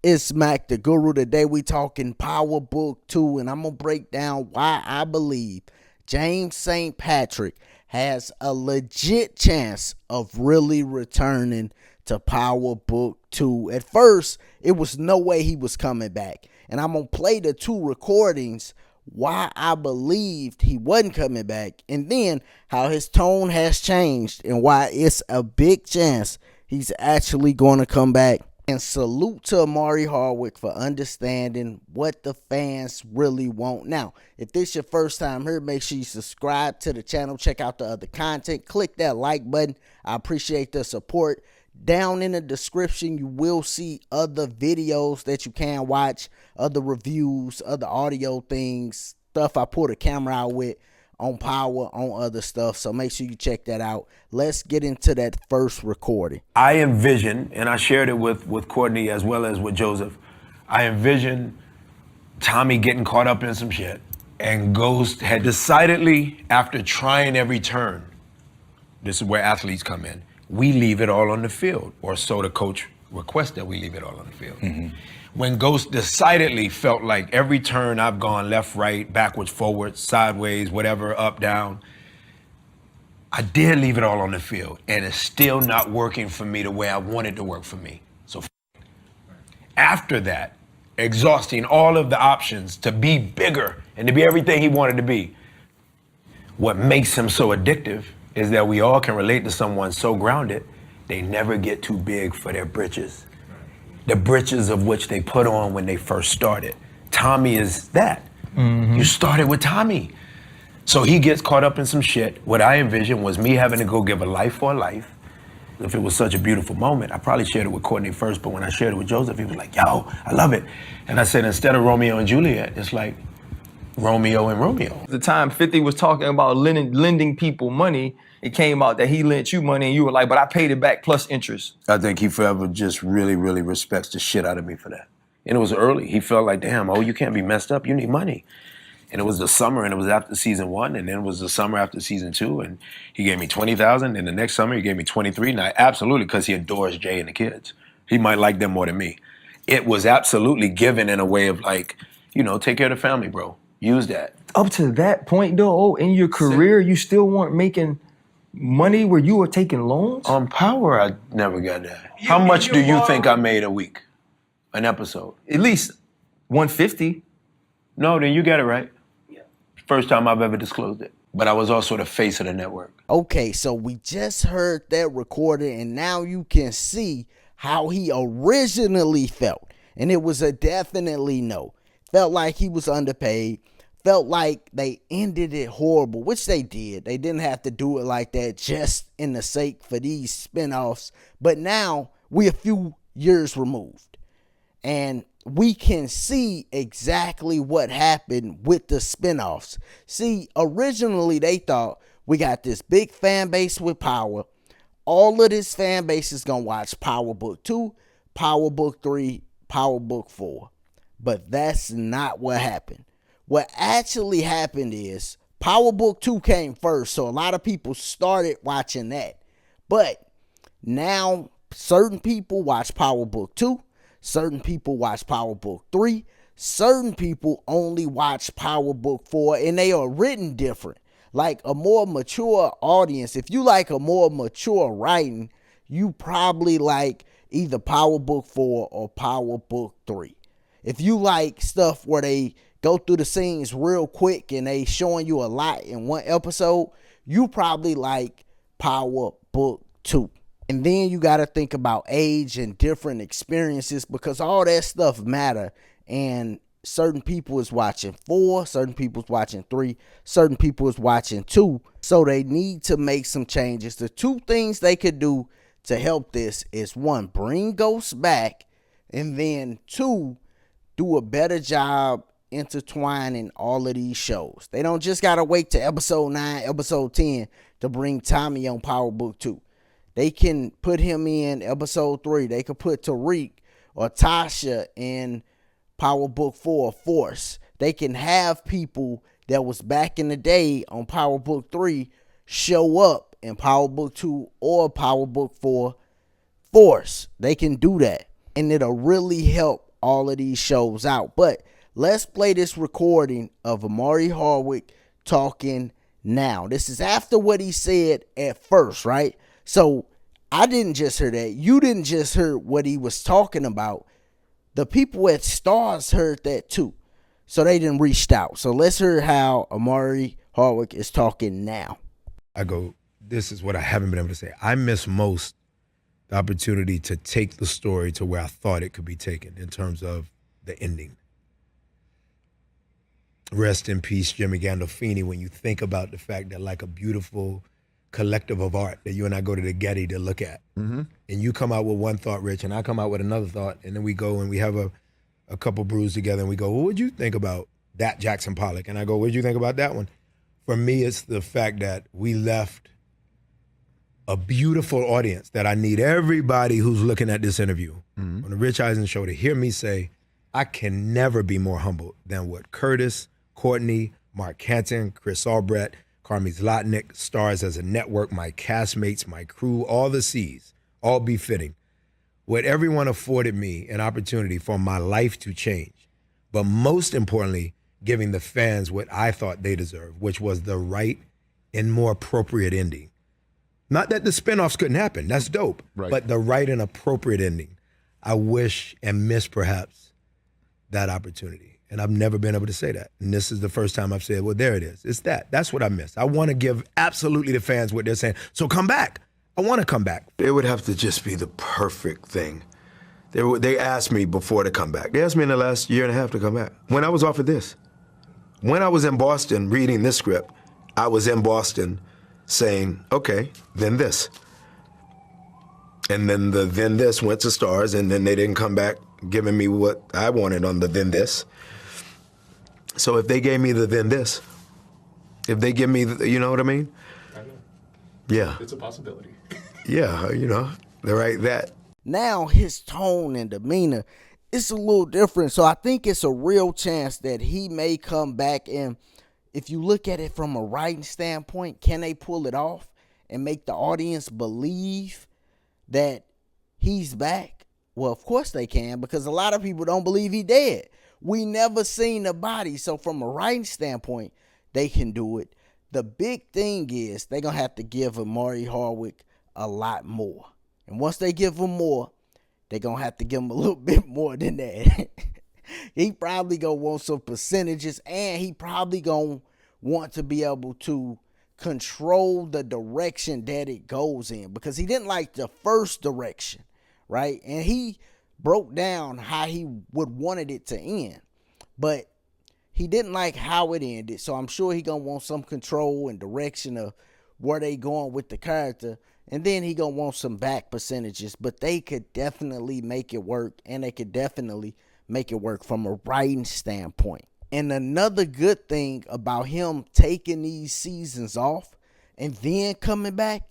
It's Mac the Guru. Today we talking Power Book 2, and I'm going to break down why I believe James St. Patrick has a legit chance of really returning to Power Book 2. At first, it was no way he was coming back. And I'm going to play the two recordings why I believed he wasn't coming back, and then how his tone has changed and why it's a big chance he's actually going to come back. And salute to Omari Hardwick for understanding what the fans really want. Now, if this is your first time here, make sure you subscribe to the channel. Check out the other content. Click that like button. I appreciate the support. Down in the description, you will see other videos that you can watch, other reviews, other audio things, stuff I pulled a camera out with on Power, on other stuff. So make sure you check that out. Let's get into that first recording. I envision, and I shared it with Courtney as well as with Joseph, I envision Tommy getting caught up in some shit, and Ghost had decidedly, after trying every turn, this is where athletes come in, we leave it all on the field, or so the coach requests that we leave it all on the field. Mm-hmm. When Ghost decidedly felt like every turn I've gone left, right, backwards, forwards, sideways, whatever, up, down, I did leave it all on the field, and it's still not working for me the way I want it to work for me. So after that, exhausting all of the options to be bigger and to be everything he wanted to be, what makes him so addictive is that we all can relate to someone so grounded, they never get too big for their britches. The britches of which they put on when they first started. Tommy is that. Mm-hmm. You started with Tommy. So he gets caught up in some shit. What I envisioned was me having to go give a life for a life. If it was such a beautiful moment, I probably shared it with Courtney first, but when I shared it with Joseph, he was like, yo, I love it. And I said, instead of Romeo and Juliet, it's like Romeo and Romeo. The time 50 was talking about lending people money, it came out that he lent you money and you were like, but I paid it back plus interest. I think he forever just really, really respects the shit out of me for that. And it was early. He felt like, damn, oh, you can't be messed up. You need money. And it was the summer, and it was after season 1, and then it was the summer after season 2, and he gave me $20,000, and the next summer he gave me 23, and I absolutely, because he adores Jay and the kids. He might like them more than me. It was absolutely given in a way of like, you know, take care of the family, bro. Use that. Up to that point, though, in your career, you still weren't making money where you were taking loans? On Power, I never got that. How much do you think I made a week? An episode? At least 150. No, then you got it right. Yeah. First time I've ever disclosed it. But I was also the face of the network. Okay, so we just heard that recording, and now you can see how he originally felt. And it was a definitely no. Felt like he was underpaid. Felt like they ended it horrible, which they did. They didn't have to do it like that just in the sake for these spinoffs. But now we're a few years removed, and we can see exactly what happened with the spinoffs. See, originally they thought we got this big fan base with Power. All of this fan base is going to watch Power Book 2, Power Book 3, Power Book 4. But that's not what happened. What actually happened is Power Book 2 came first, so a lot of people started watching that. But now certain people watch Power Book 2, certain people watch Power Book 3, certain people only watch Power Book 4, and they are written different. Like a more mature audience, if you like a more mature writing, you probably like either Power Book 4 or Power Book 3. If you like stuff where they go through the scenes real quick and they showing you a lot in one episode, you probably like Power Book 2. And then you got to think about age and different experiences, because all that stuff matter. And certain people is watching 4, certain people is watching 3, certain people is watching 2. So they need to make some changes. The two things they could do to help this is, 1, bring Ghost back, and then 2, do a better job intertwining all of these shows. They don't just gotta wait to episode 9, episode 10 to bring Tommy on Power Book 2. They can put him in episode 3. They could put Tariq or Tasha in Power Book 4, Force. They can have people that was back in the day on Power Book 3 show up in Power Book 2 or Power Book 4, Force. They can do that, and it'll really help all of these shows out. But let's play this recording of Omari Hardwick talking now. This is after what he said at first, right? So I didn't just hear that. You didn't just hear what he was talking about. The people at Starz heard that too. So they didn't reach out. So let's hear how Omari Hardwick is talking now. This is what I haven't been able to say. I miss most the opportunity to take the story to where I thought it could be taken in terms of the ending. Rest in peace, Jimmy Gandolfini, when you think about the fact that like a beautiful collective of art that you and I go to the Getty to look at. Mm-hmm. And you come out with one thought, Rich, and I come out with another thought, and then we go and we have a couple brews together and we go, well, what'd you think about that Jackson Pollock? And I go, what'd you think about that one? For me, it's the fact that we left a beautiful audience that I need everybody who's looking at this interview on the Rich Eisen show to hear me say, I can never be more humbled than what Curtis, Courtney, Mark Canton, Chris Albrecht, Carmi Zlotnick, Starz as a network, my castmates, my crew, all the C's, all befitting. What everyone afforded me an opportunity for my life to change, but most importantly, giving the fans what I thought they deserved, which was the right and more appropriate ending. Not that the spinoffs couldn't happen, that's dope, right. But the right and appropriate ending. I wish and miss perhaps that opportunity. And I've never been able to say that. And this is the first time I've said, well, there it is. It's that. That's what I miss. I want to give absolutely the fans what they're saying. So come back. I want to come back. It would have to just be the perfect thing. They asked me before to come back. They asked me in the last year and a half to come back. When I was offered this. When I was in Boston reading this script, I was in Boston saying, okay, then this. And then the then this went to Starz, and then they didn't come back giving me what I wanted on the then this. So if they gave me the then this, if they give me, you know what I mean? I know. Yeah. It's a possibility. Yeah, they're right that. Now his tone and demeanor is a little different. So I think it's a real chance that he may come back. And if you look at it from a writing standpoint, can they pull it off and make the audience believe that he's back? Well, of course they can, because a lot of people don't believe he dead. We never seen the body. So from a writing standpoint, they can do it. The big thing is they're going to have to give Omari Hardwick a lot more. And once they give him more, they're going to have to give him a little bit more than that. He probably going to want some percentages, and he probably going to want to be able to control the direction that it goes in, because he didn't like the first direction, right? And he broke down how he would wanted it to end, but he didn't like how it ended. So I'm sure he going to want some control and direction of where they going with the character. And then he going to want some back percentages, but they could definitely make it work, and they could definitely make it work from a writing standpoint. And another good thing about him taking these seasons off and then coming back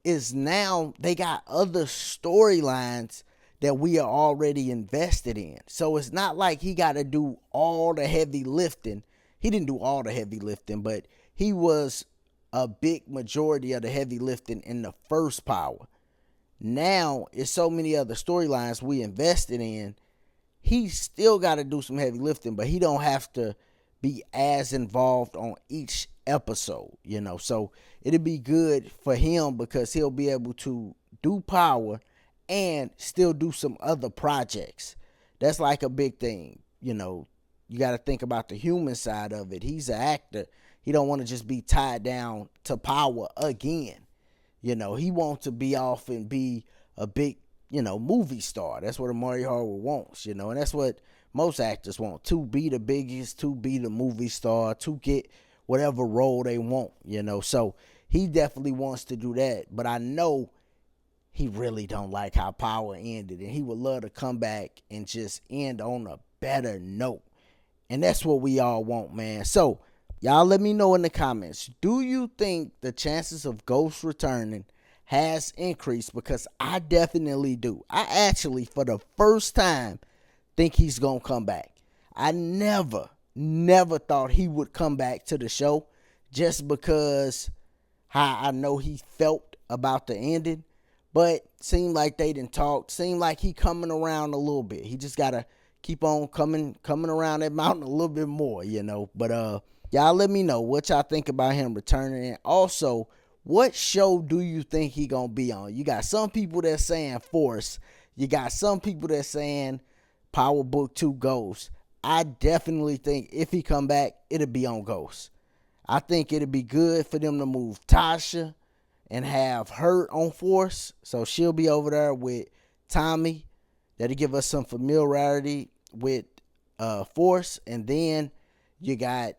is now they got other storylines that we are already invested in. So it's not like he got to do all the heavy lifting. He didn't do all the heavy lifting, but he was a big majority of the heavy lifting in the first Power. Now it's so many other storylines we invested in. He still got to do some heavy lifting, but he don't have to be as involved on each episode, So it'll be good for him because he'll be able to do Power and still do some other projects. That's like a big thing, You got to think about the human side of it. He's an actor. He don't want to just be tied down to Power again. He wants to be off and be a big, movie star. That's what Omari Hardwick wants, and that's what most actors want, to be the biggest, to be the movie star, to get whatever role they want, So he definitely wants to do that, but I know he really don't like how Power ended, and he would love to come back and just end on a better note, and that's what we all want, man. So y'all let me know in the comments, do you think the chances of Ghost returning has increased? Because I definitely do. I actually, for the first time, think he's going to come back. I never thought he would come back to the show, just because how I know he felt about the ending. But seemed like they didn't talk. Seemed like he coming around a little bit. He just got to keep on coming around that mountain a little bit more, you know. But y'all let me know what y'all think about him returning. And also, what show do you think he gonna be on? You got some people that saying Force. You got some people that saying Power Book 2 Ghost. I definitely think if he come back, it'll be on Ghost. I think it'll be good for them to move Tasha and have her on Force. So she'll be over there with Tommy. That'll give us some familiarity with Force. And then you got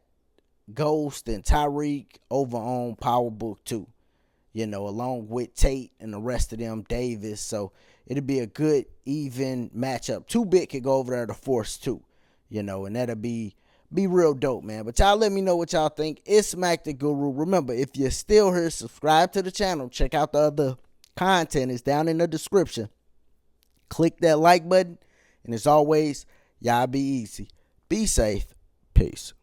Ghost and Tariq over on Power Book 2. You know, along with Tate and the rest of them, Davis. So it'll be a good, even matchup. 2-Bit could go over there to Force 2. You know, and that'll be real dope, man. But y'all let me know what y'all think. It's Mac the Guru. Remember, if you're still here, subscribe to the channel. Check out the other content. It's down in the description. Click that like button. And as always, y'all be easy. Be safe. Peace.